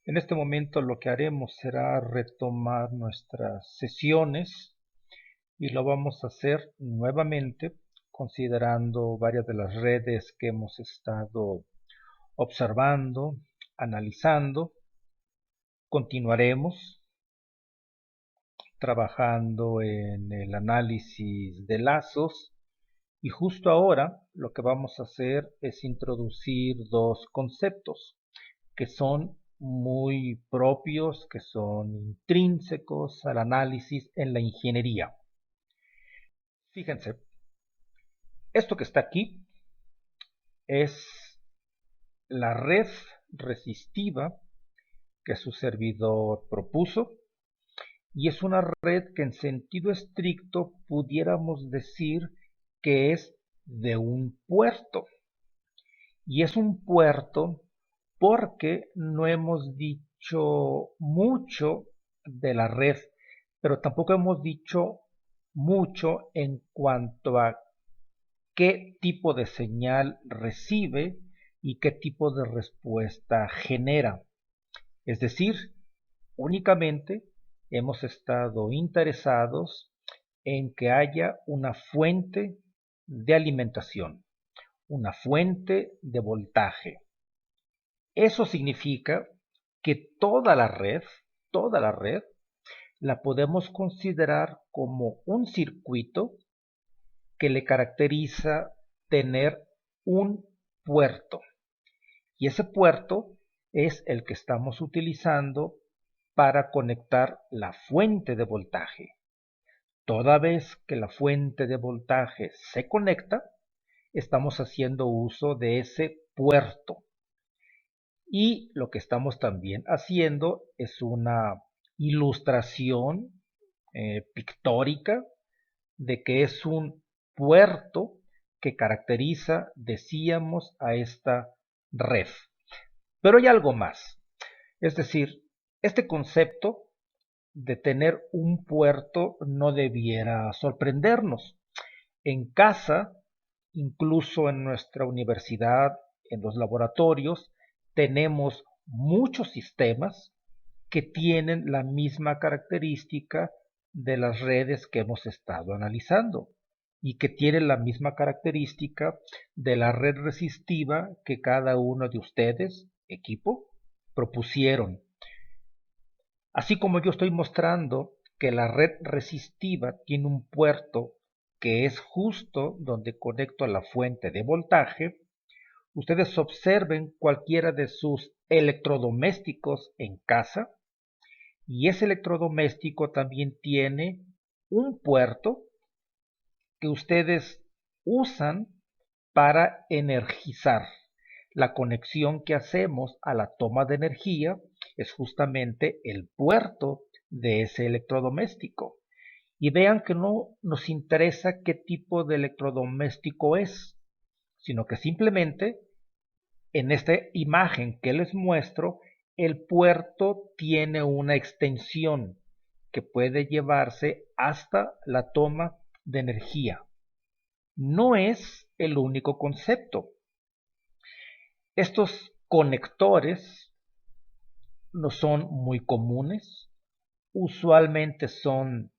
En este momento lo que haremos será retomar nuestras sesiones y lo vamos a hacer nuevamente considerando varias de las redes que hemos estado observando, analizando. Continuaremos trabajando en el análisis de lazos y justo ahora lo que vamos a hacer es introducir dos conceptos que son muy propios, que son intrínsecos al análisis en la ingeniería. Fíjense, esto que está aquí es la red resistiva que su servidor propuso y es una red que en sentido estricto pudiéramos decir que es de un puerto. Y es un puerto porque no hemos dicho mucho de la red, pero tampoco hemos dicho mucho en cuanto a qué tipo de señal recibe y qué tipo de respuesta genera. Es decir, únicamente hemos estado interesados en que haya una fuente de alimentación, una fuente de voltaje. Eso significa que toda la red, la podemos considerar como un circuito que le caracteriza tener un puerto. Y ese puerto es el que estamos utilizando para conectar la fuente de voltaje. Toda vez que la fuente de voltaje se conecta, estamos haciendo uso de ese puerto. Y lo que estamos también haciendo es una ilustración pictórica de que es un puerto que caracteriza, decíamos, a esta red. Pero hay algo más. Es decir, este concepto de tener un puerto no debiera sorprendernos. En casa, incluso en nuestra universidad, en los laboratorios, tenemos muchos sistemas que tienen la misma característica de las redes que hemos estado analizando y que tienen la misma característica de la red resistiva que cada uno de ustedes, equipo, propusieron. Así como yo estoy mostrando que la red resistiva tiene un puerto que es justo donde conecto a la fuente de voltaje, ustedes observen cualquiera de sus electrodomésticos en casa y ese electrodoméstico también tiene un puerto que ustedes usan para energizar. La conexión que hacemos a la toma de energía es justamente el puerto de ese electrodoméstico. Y vean que no nos interesa qué tipo de electrodoméstico es, sino que simplemente en esta imagen que les muestro, el puerto tiene una extensión que puede llevarse hasta la toma de energía. No es el único concepto. Estos conectores no son muy comunes, usualmente son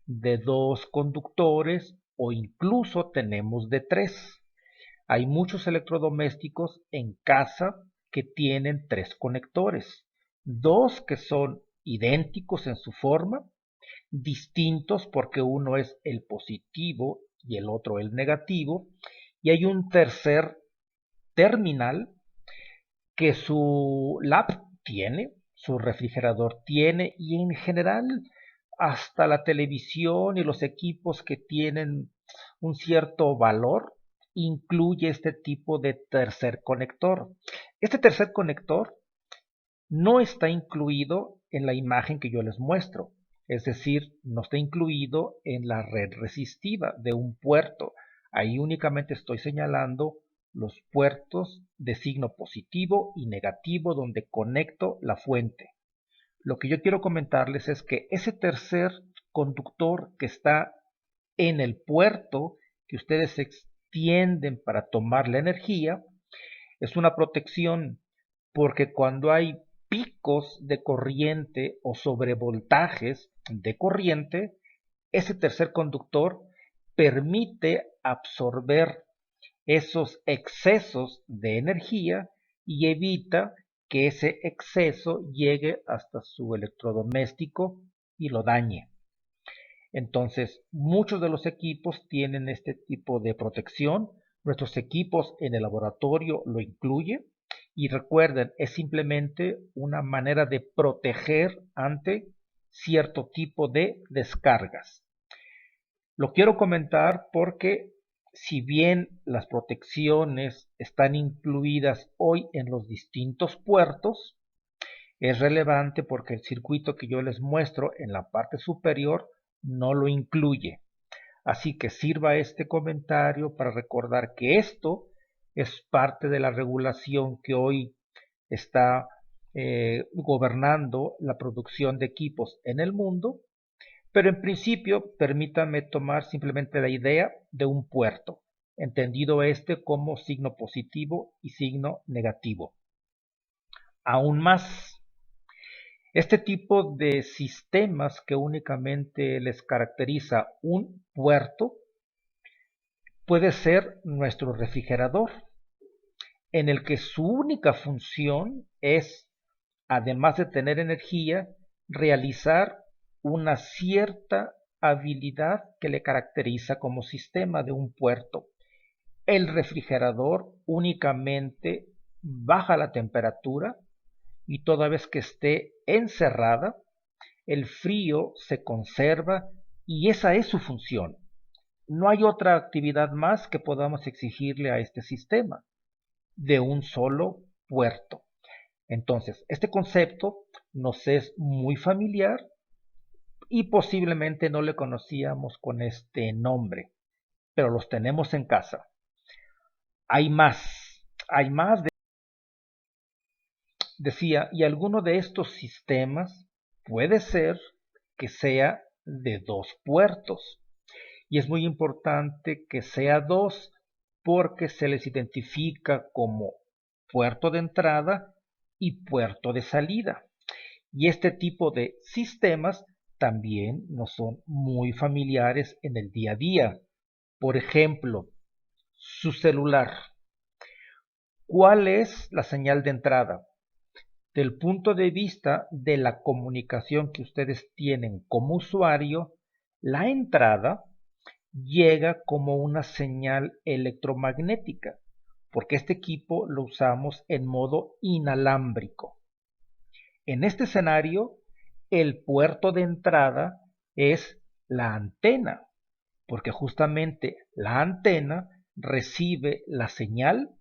de dos conductores o incluso tenemos de tres. Hay muchos electrodomésticos en casa que tienen tres conectores, dos que son idénticos en su forma, distintos porque uno es el positivo y el otro el negativo, y hay un tercer terminal que su lap tiene, su refrigerador tiene y en general hasta la televisión y los equipos que tienen un cierto valor incluye este tipo de tercer conector. Este tercer conector no está incluido en la imagen que yo les muestro, es decir, no está incluido en la red resistiva de un puerto. Ahí únicamente estoy señalando los puertos de signo positivo y negativo donde conecto la fuente. Lo que yo quiero comentarles es que ese tercer conductor que está en el puerto que ustedes extienden para tomar la energía es una protección porque cuando hay picos de corriente o sobrevoltajes de corriente, ese tercer conductor permite absorber esos excesos de energía y evita que ese exceso llegue hasta su electrodoméstico y lo dañe. Entonces, muchos de los equipos tienen este tipo de protección. Nuestros equipos en el laboratorio lo incluyen. Y recuerden, es simplemente una manera de proteger ante cierto tipo de descargas. Lo quiero comentar porque si bien las protecciones están incluidas hoy en los distintos puertos, es relevante porque el circuito que yo les muestro en la parte superior no lo incluye. Así que sirva este comentario para recordar que esto es parte de la regulación que hoy está gobernando la producción de equipos en el mundo, pero en principio permítanme tomar simplemente la idea de un puerto, entendido este como signo positivo y signo negativo. Aún más, este tipo de sistemas que únicamente les caracteriza un puerto puede ser nuestro refrigerador, en el que su única función es, además de tener energía, realizar una cierta habilidad que le caracteriza como sistema de un puerto. El refrigerador únicamente baja la temperatura y toda vez que esté encerrada, el frío se conserva y esa es su función. No hay otra actividad más que podamos exigirle a este sistema de un solo puerto. Entonces, este concepto nos es muy familiar y posiblemente no le conocíamos con este nombre, pero los tenemos en casa. Hay más, decía, y alguno de estos sistemas puede ser que sea de dos puertos. Y es muy importante que sea dos porque se les identifica como puerto de entrada y puerto de salida. Y este tipo de sistemas también nos son muy familiares en el día a día. Por ejemplo, su celular. ¿Cuál es la señal de entrada? Del punto de vista de la comunicación que ustedes tienen como usuario, la entrada llega como una señal electromagnética, porque este equipo lo usamos en modo inalámbrico. En este escenario, el puerto de entrada es la antena, porque justamente la antena recibe la señal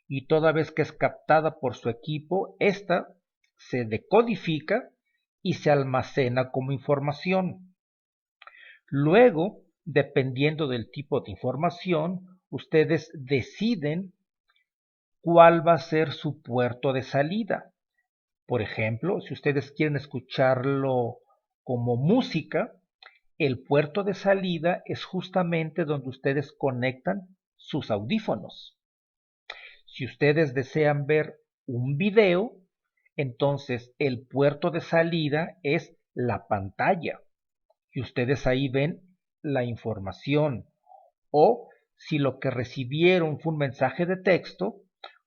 y toda vez que es captada por su equipo, esta se decodifica y se almacena como información. Luego, dependiendo del tipo de información, ustedes deciden cuál va a ser su puerto de salida. Por ejemplo, si ustedes quieren escucharlo como música, el puerto de salida es justamente donde ustedes conectan sus audífonos. Si ustedes desean ver un video, entonces el puerto de salida es la pantalla y ustedes ahí ven la información. O si lo que recibieron fue un mensaje de texto,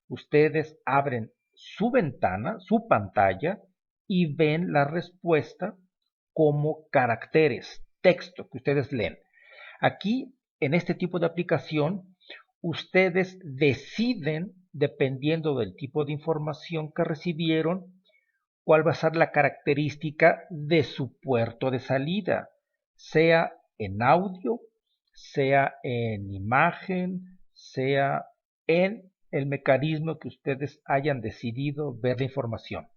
ustedes abren su ventana, su pantalla y ven la respuesta como caracteres, texto que ustedes leen. Aquí, en este tipo de aplicación, ustedes deciden, dependiendo del tipo de información que recibieron, cuál va a ser la característica de su puerto de salida, sea en audio, sea en imagen, sea en el mecanismo que ustedes hayan decidido ver la información.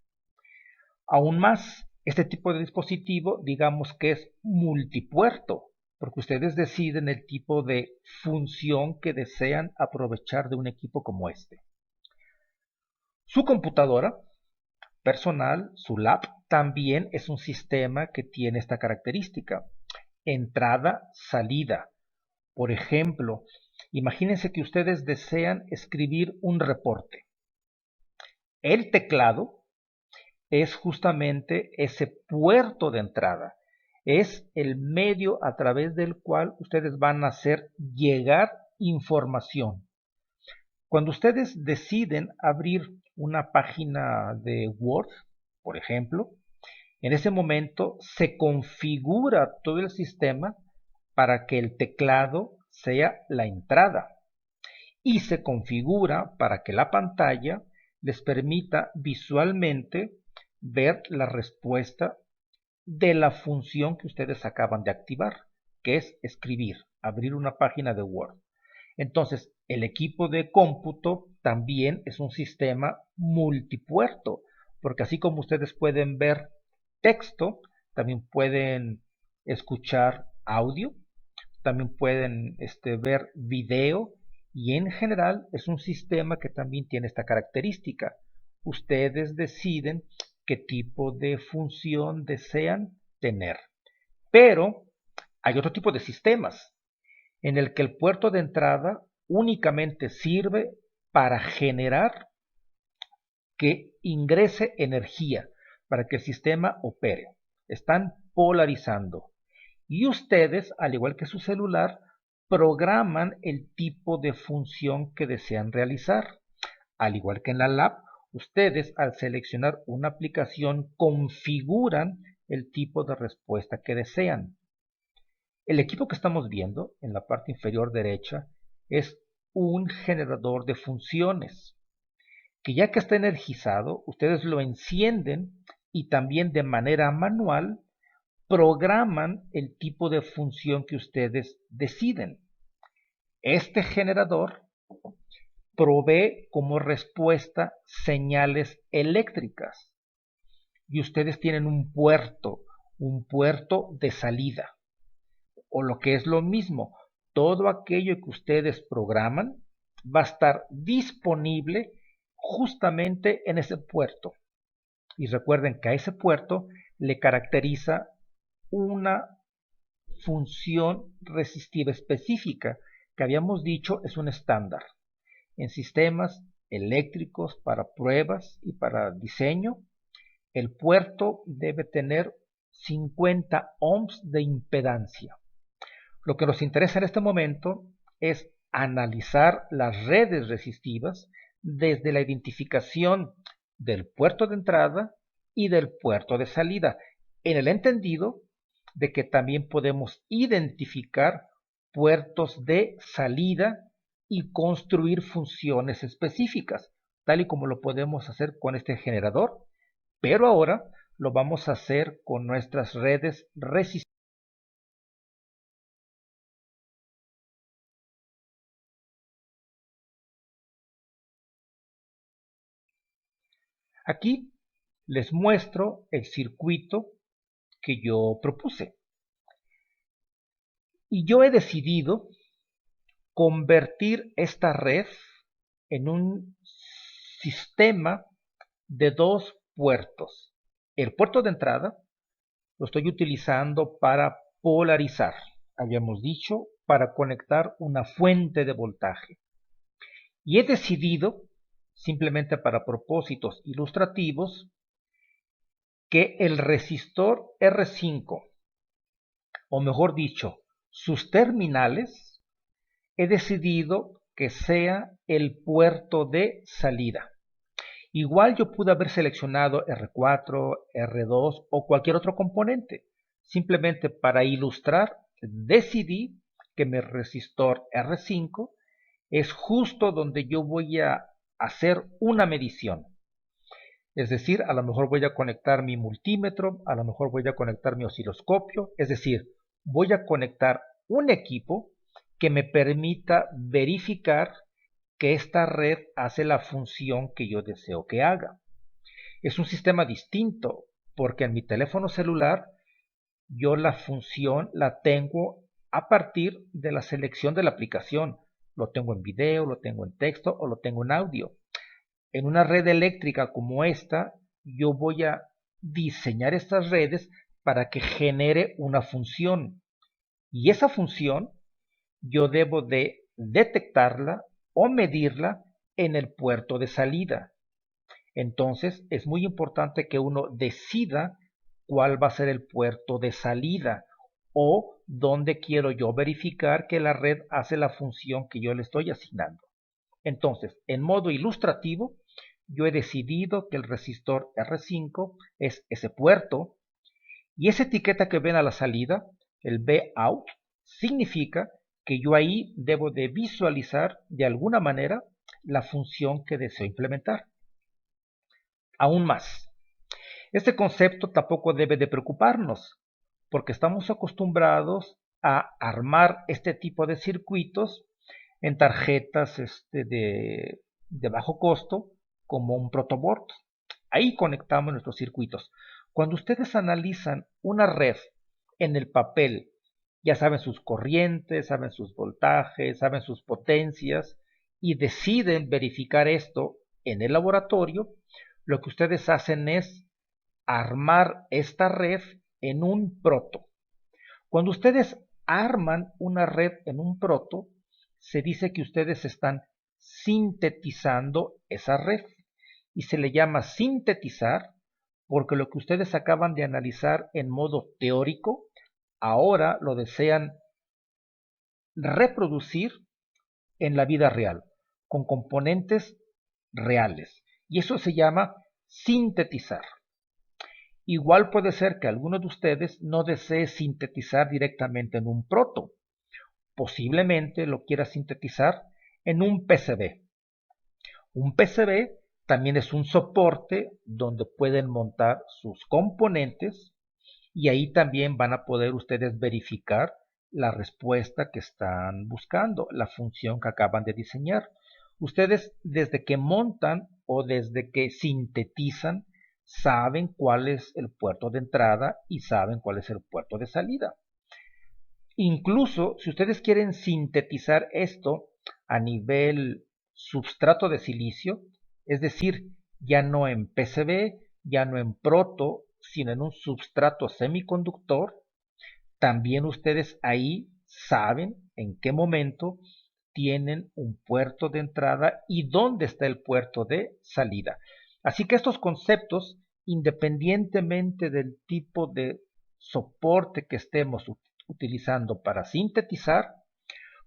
Aún más, este tipo de dispositivo, digamos que es multipuerto, porque ustedes deciden el tipo de función que desean aprovechar de un equipo como este. Su computadora personal, su lab, también es un sistema que tiene esta característica. Entrada, salida. Por ejemplo, imagínense que ustedes desean escribir un reporte. El teclado es justamente ese puerto de entrada. Es el medio a través del cual ustedes van a hacer llegar información. Cuando ustedes deciden abrir una página de Word, por ejemplo, en ese momento se configura todo el sistema para que el teclado sea la entrada y se configura para que la pantalla les permita visualmente ver la respuesta de la función que ustedes acaban de activar, que es escribir, abrir una página de Word. Entonces, el equipo de cómputo también es un sistema multipuerto, porque así como ustedes pueden ver texto, también pueden escuchar audio, también pueden ver video, y en general es un sistema que también tiene esta característica. Ustedes deciden qué tipo de función desean tener. Pero hay otro tipo de sistemas en el que el puerto de entrada únicamente sirve para generar que ingrese energía, para que el sistema opere. Están polarizando. Y ustedes, al igual que su celular, programan el tipo de función que desean realizar. Al igual que en la lab, ustedes al seleccionar una aplicación configuran el tipo de respuesta que desean. El equipo que estamos viendo en la parte inferior derecha es un generador de funciones, que ya que está energizado, ustedes lo encienden y también de manera manual programan el tipo de función que ustedes deciden. Este generador provee como respuesta señales eléctricas y ustedes tienen un puerto de salida, o lo que es lo mismo, todo aquello que ustedes programan va a estar disponible justamente en ese puerto. Y recuerden que a ese puerto le caracteriza una función resistiva específica, que habíamos dicho es un estándar. En sistemas eléctricos para pruebas y para diseño, el puerto debe tener 50 ohms de impedancia. Lo que nos interesa en este momento es analizar las redes resistivas desde la identificación del puerto de entrada y del puerto de salida, en el entendido de que también podemos identificar puertos de salida y construir funciones específicas, tal y como lo podemos hacer con este generador, pero ahora lo vamos a hacer con nuestras redes resistivas. Aquí les muestro el circuito que yo propuse. Y yo he decidido convertir esta red en un sistema de dos puertos. El puerto de entrada lo estoy utilizando para polarizar, habíamos dicho, para conectar una fuente de voltaje. Y he decidido, simplemente para propósitos ilustrativos, que el resistor R5, o mejor dicho, sus terminales, he decidido que sea el puerto de salida. Igual yo pude haber seleccionado R4, R2 o cualquier otro componente. Simplemente para ilustrar, decidí que mi resistor R5 es justo donde yo voy a hacer una medición. Es decir, a lo mejor voy a conectar mi multímetro, a lo mejor voy a conectar mi osciloscopio, es decir, voy a conectar un equipo que me permita verificar que esta red hace la función que yo deseo que haga. Es un sistema distinto porque en mi teléfono celular yo la función la tengo a partir de la selección de la aplicación. Lo tengo en video, lo tengo en texto o lo tengo en audio. En una red eléctrica como esta, yo voy a diseñar estas redes para que genere una función. Y esa función yo debo de detectarla o medirla en el puerto de salida. Entonces es muy importante que uno decida cuál va a ser el puerto de salida o dónde quiero yo verificar que la red hace la función que yo le estoy asignando. Entonces, en modo ilustrativo, yo he decidido que el resistor R5 es ese puerto y esa etiqueta que ven a la salida, el Vout, significa que yo ahí debo de visualizar de alguna manera la función que deseo implementar. Aún más, este concepto tampoco debe de preocuparnos, porque estamos acostumbrados a armar este tipo de circuitos en tarjetas de bajo costo, como un protoboard. Ahí conectamos nuestros circuitos. Cuando ustedes analizan una red en el papel, ya saben sus corrientes, saben sus voltajes, saben sus potencias, y deciden verificar esto en el laboratorio, lo que ustedes hacen es armar esta red en un proto. Cuando ustedes arman una red en un proto, se dice que ustedes están sintetizando esa red y se le llama sintetizar porque lo que ustedes acaban de analizar en modo teórico, ahora lo desean reproducir en la vida real, con componentes reales. Y eso se llama sintetizar. Igual puede ser que alguno de ustedes no desee sintetizar directamente en un proto. Posiblemente lo quiera sintetizar en un PCB. Un PCB también es un soporte donde pueden montar sus componentes y ahí también van a poder ustedes verificar la respuesta que están buscando, la función que acaban de diseñar. Ustedes desde que montan o desde que sintetizan saben cuál es el puerto de entrada y saben cuál es el puerto de salida. Incluso si ustedes quieren sintetizar esto a nivel substrato de silicio, es decir, ya no en PCB, ya no en proto, sino en un substrato semiconductor, también ustedes ahí saben en qué momento tienen un puerto de entrada y dónde está el puerto de salida. Así que estos conceptos, independientemente del tipo de soporte que estemos utilizando para sintetizar,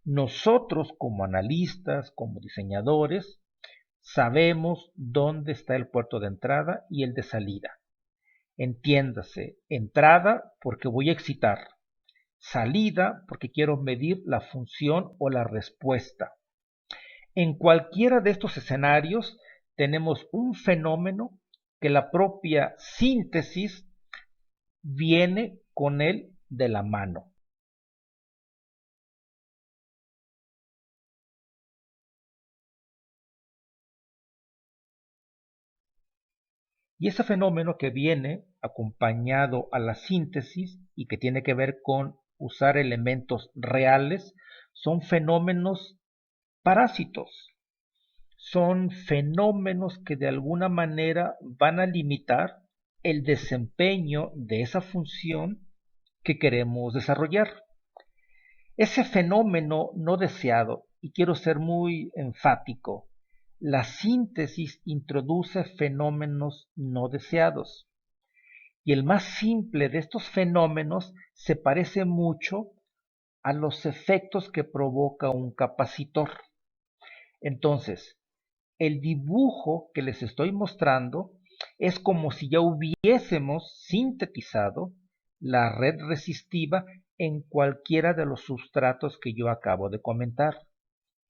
nosotros como analistas, como diseñadores, sabemos dónde está el puerto de entrada y el de salida. Entiéndase, entrada porque voy a excitar, salida porque quiero medir la función o la respuesta. En cualquiera de estos escenarios tenemos un fenómeno que la propia síntesis viene con él de la mano. Y ese fenómeno que viene acompañado a la síntesis y que tiene que ver con usar elementos reales son fenómenos parásitos. Son fenómenos que de alguna manera van a limitar el desempeño de esa función que queremos desarrollar. Ese fenómeno no deseado, y quiero ser muy enfático, la síntesis introduce fenómenos no deseados. Y el más simple de estos fenómenos se parece mucho a los efectos que provoca un capacitor. Entonces, el dibujo que les estoy mostrando es como si ya hubiésemos sintetizado la red resistiva en cualquiera de los substratos que yo acabo de comentar.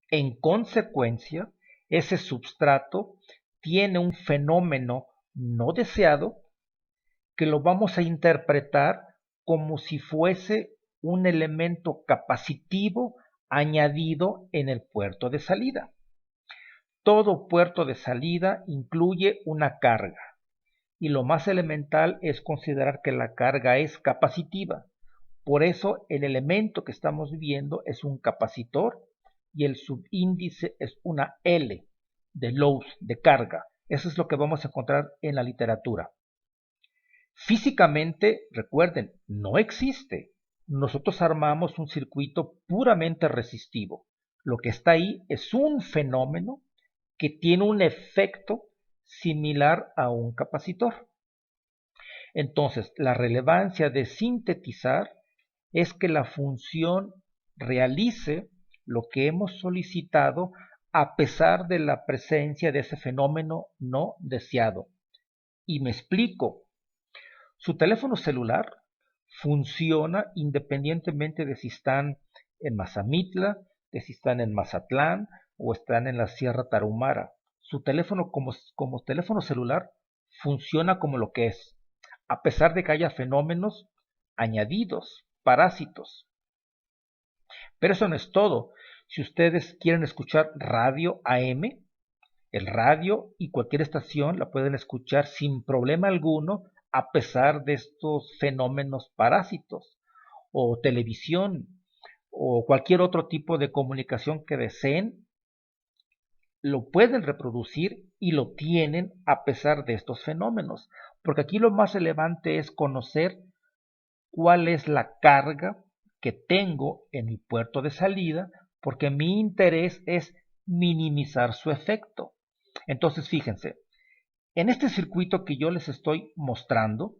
En consecuencia, ese substrato tiene un fenómeno no deseado que lo vamos a interpretar como si fuese un elemento capacitivo añadido en el puerto de salida. Todo puerto de salida incluye una carga y lo más elemental es considerar que la carga es capacitiva. Por eso el elemento que estamos viendo es un capacitor y el subíndice es una L de load, de carga. Eso es lo que vamos a encontrar en la literatura. Físicamente, recuerden, no existe. Nosotros armamos un circuito puramente resistivo. Lo que está ahí es un fenómeno que tiene un efecto similar a un capacitor. Entonces, la relevancia de sintetizar es que la función realice lo que hemos solicitado a pesar de la presencia de ese fenómeno no deseado. Y me explico. Su teléfono celular funciona independientemente de si están en Mazamitla, de si están en Mazatlán o están en la Sierra Tarahumara. Su teléfono como teléfono celular funciona como lo que es, a pesar de que haya fenómenos añadidos, parásitos. Pero eso no es todo. Si ustedes quieren escuchar radio AM, el radio y cualquier estación la pueden escuchar sin problema alguno a pesar de estos fenómenos parásitos, o televisión, o cualquier otro tipo de comunicación que deseen, lo pueden reproducir y lo tienen a pesar de estos fenómenos. Porque aquí lo más relevante es conocer cuál es la carga que tengo en mi puerto de salida, porque mi interés es minimizar su efecto. Entonces, fíjense, en este circuito que yo les estoy mostrando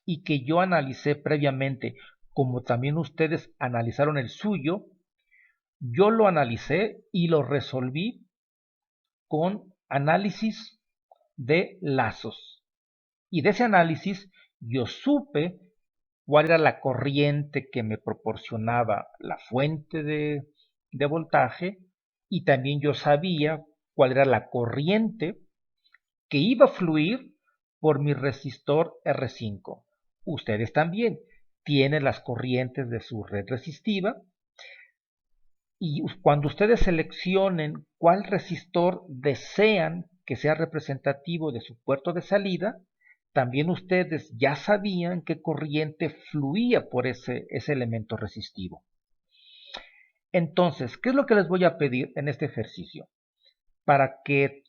y que yo analicé previamente, como también ustedes analizaron el suyo, yo lo analicé y lo resolví con análisis de lazos. Y de ese análisis yo supe cuál era la corriente que me proporcionaba la fuente de voltaje, y también yo sabía cuál era la corriente que iba a fluir por mi resistor R5. Ustedes también tienen las corrientes de su red resistiva, y cuando ustedes seleccionen cuál resistor desean que sea representativo de su puerto de salida, también ustedes ya sabían qué corriente fluía por ese elemento resistivo. Entonces, ¿qué es lo que les voy a pedir en este ejercicio? Para que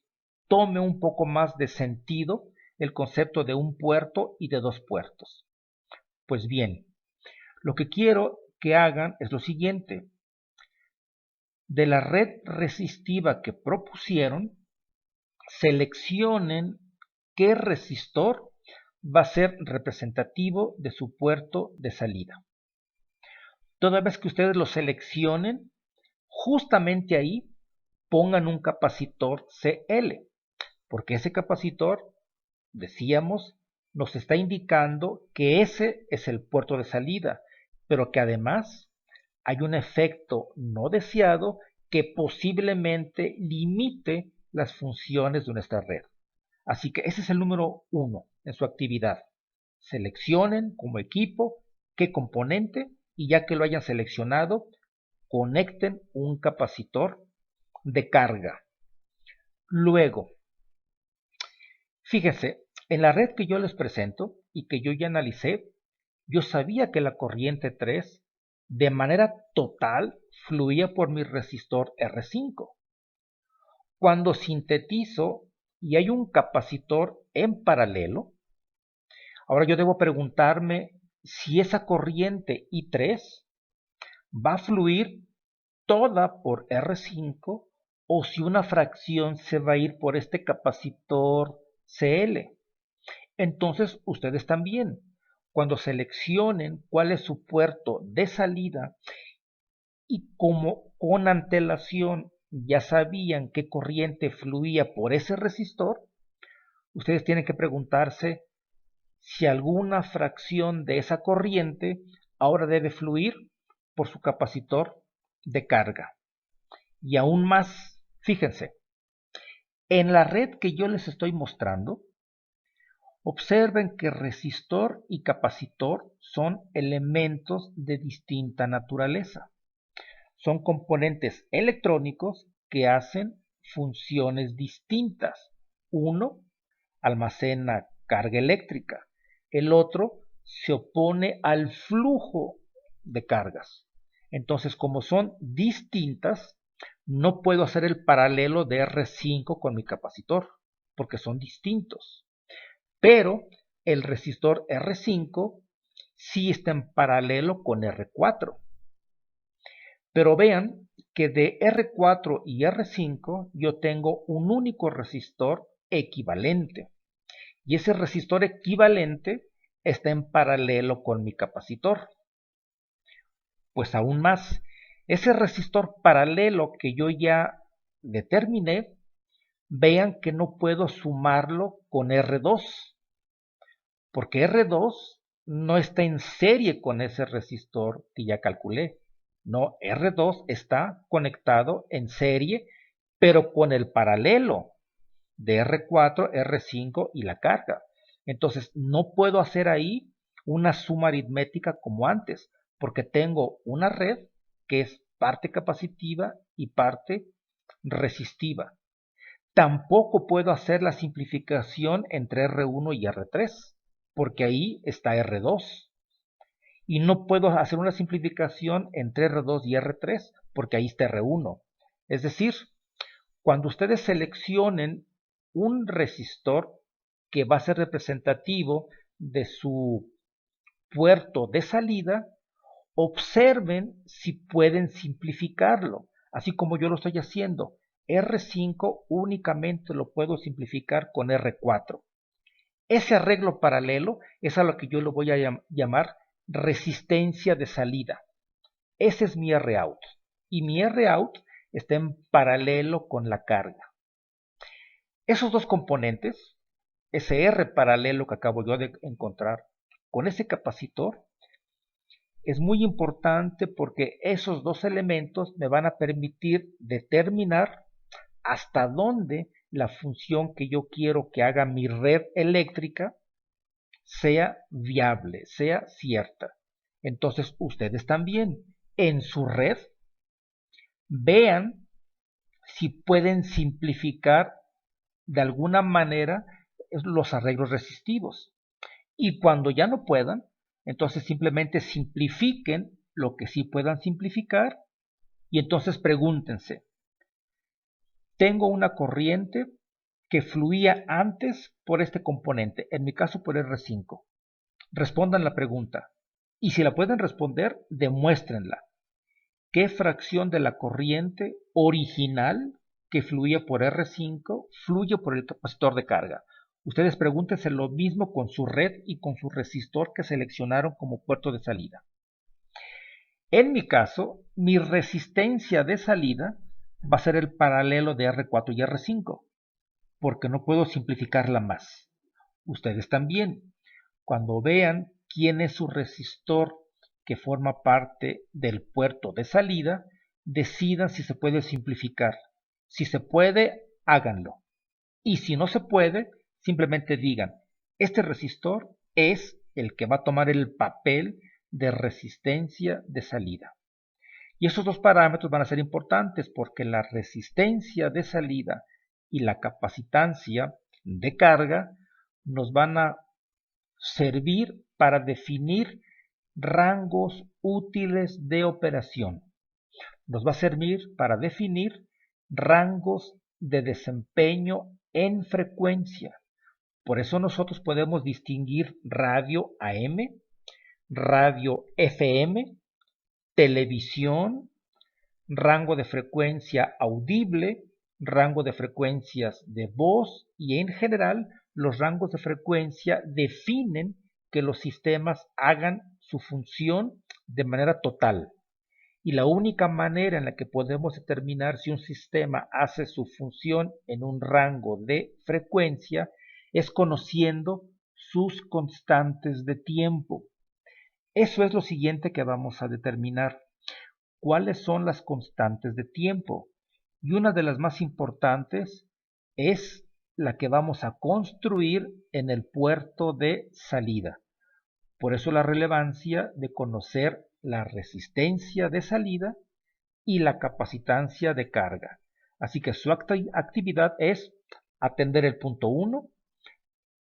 tome un poco más de sentido el concepto de un puerto y de dos puertos. Pues bien, lo que quiero que hagan es lo siguiente. De la red resistiva que propusieron, seleccionen qué resistor va a ser representativo de su puerto de salida. Toda vez que ustedes lo seleccionen, justamente ahí pongan un capacitor CL, porque ese capacitor, decíamos, nos está indicando que ese es el puerto de salida, pero que además hay un efecto no deseado que posiblemente limite las funciones de nuestra red. Así que ese es el número 1 en su actividad. Seleccionen como equipo qué componente, y ya que lo hayan seleccionado, conecten un capacitor de carga. Luego, fíjense, en la red que yo les presento y que yo ya analicé, yo sabía que la corriente 3 de manera total fluía por mi resistor R5. Cuando sintetizo y hay un capacitor en paralelo, ahora yo debo preguntarme si esa corriente I3 va a fluir toda por R5 o si una fracción se va a ir por este capacitor CL. Entonces ustedes también, cuando seleccionen cuál es su puerto de salida y como con antelación ya sabían qué corriente fluía por ese resistor, ustedes tienen que preguntarse si alguna fracción de esa corriente ahora debe fluir por su capacitor de carga. Y aún más, fíjense, en la red que yo les estoy mostrando, observen que resistor y capacitor son elementos de distinta naturaleza. Son componentes electrónicos que hacen funciones distintas. Uno almacena carga eléctrica, el otro se opone al flujo de cargas. Entonces, como son distintas, no puedo hacer el paralelo de R5 con mi capacitor, porque son distintos. Pero el resistor R5 sí está en paralelo con R4. Pero vean que de R4 y R5 yo tengo un único resistor equivalente. Y ese resistor equivalente está en paralelo con mi capacitor. Pues aún más, ese resistor paralelo que yo ya determiné, vean que no puedo sumarlo con R2, porque R2 no está en serie con ese resistor que ya calculé. No, R2 está conectado en serie, pero con el paralelo de R4, R5 y la carga. Entonces, no puedo hacer ahí una suma aritmética como antes, porque tengo una red que es parte capacitiva y parte resistiva. Tampoco puedo hacer la simplificación entre R1 y R3, porque ahí está R2. Y no puedo hacer una simplificación entre R2 y R3, porque ahí está R1. Es decir, cuando ustedes seleccionen un resistor que va a ser representativo de su puerto de salida, observen si pueden simplificarlo, así como yo lo estoy haciendo. R5 únicamente lo puedo simplificar con R4. Ese arreglo paralelo es a lo que yo lo voy a llamar resistencia de salida. Ese es mi Rout. Y mi Rout está en paralelo con la carga. Esos dos componentes, ese R paralelo que acabo yo de encontrar con ese capacitor, es muy importante porque esos dos elementos me van a permitir determinar hasta dónde la función que yo quiero que haga mi red eléctrica sea viable, sea cierta. Entonces ustedes también en su red vean si pueden simplificar de alguna manera los arreglos resistivos. Y cuando ya no puedan, entonces simplemente simplifiquen lo que sí puedan simplificar y entonces pregúntense, tengo una corriente que fluía antes por este componente, en mi caso por R5. Respondan la pregunta y si la pueden responder, demuéstrenla. ¿Qué fracción de la corriente original que fluía por R5 fluye por el capacitor de carga? Ustedes pregúntense lo mismo con su red y con su resistor que seleccionaron como puerto de salida. En mi caso, mi resistencia de salida va a ser el paralelo de R4 y R5, porque no puedo simplificarla más. Ustedes también, cuando vean quién es su resistor que forma parte del puerto de salida, decidan si se puede simplificar. Si se puede, háganlo. Y si no se puede, simplemente digan, este resistor es el que va a tomar el papel de resistencia de salida. Y esos dos parámetros van a ser importantes porque la resistencia de salida y la capacitancia de carga nos van a servir para definir rangos útiles de operación. Nos va a servir para definir rangos de desempeño en frecuencia. Por eso nosotros podemos distinguir radio AM, radio FM, televisión, rango de frecuencia audible, rango de frecuencias de voz y en general los rangos de frecuencia definen que los sistemas hagan su función de manera total. Y la única manera en la que podemos determinar si un sistema hace su función en un rango de frecuencia es conociendo sus constantes de tiempo. Eso es lo siguiente que vamos a determinar. ¿Cuáles son las constantes de tiempo? Y una de las más importantes es la que vamos a construir en el puerto de salida. Por eso la relevancia de conocer la resistencia de salida y la capacitancia de carga. Así que su actividad es atender el punto 1,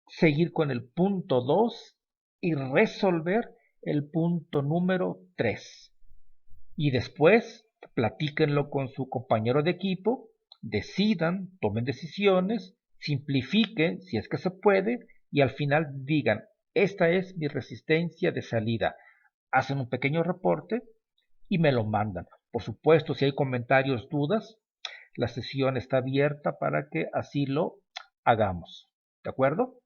seguir con el punto 2 y resolver el punto número 3. Y después platíquenlo con su compañero de equipo, decidan, tomen decisiones, simplifiquen si es que se puede y al final digan, esta es mi resistencia de salida. Hacen un pequeño reporte y me lo mandan. Por supuesto, si hay comentarios, dudas, la sesión está abierta para que así lo hagamos. ¿De acuerdo?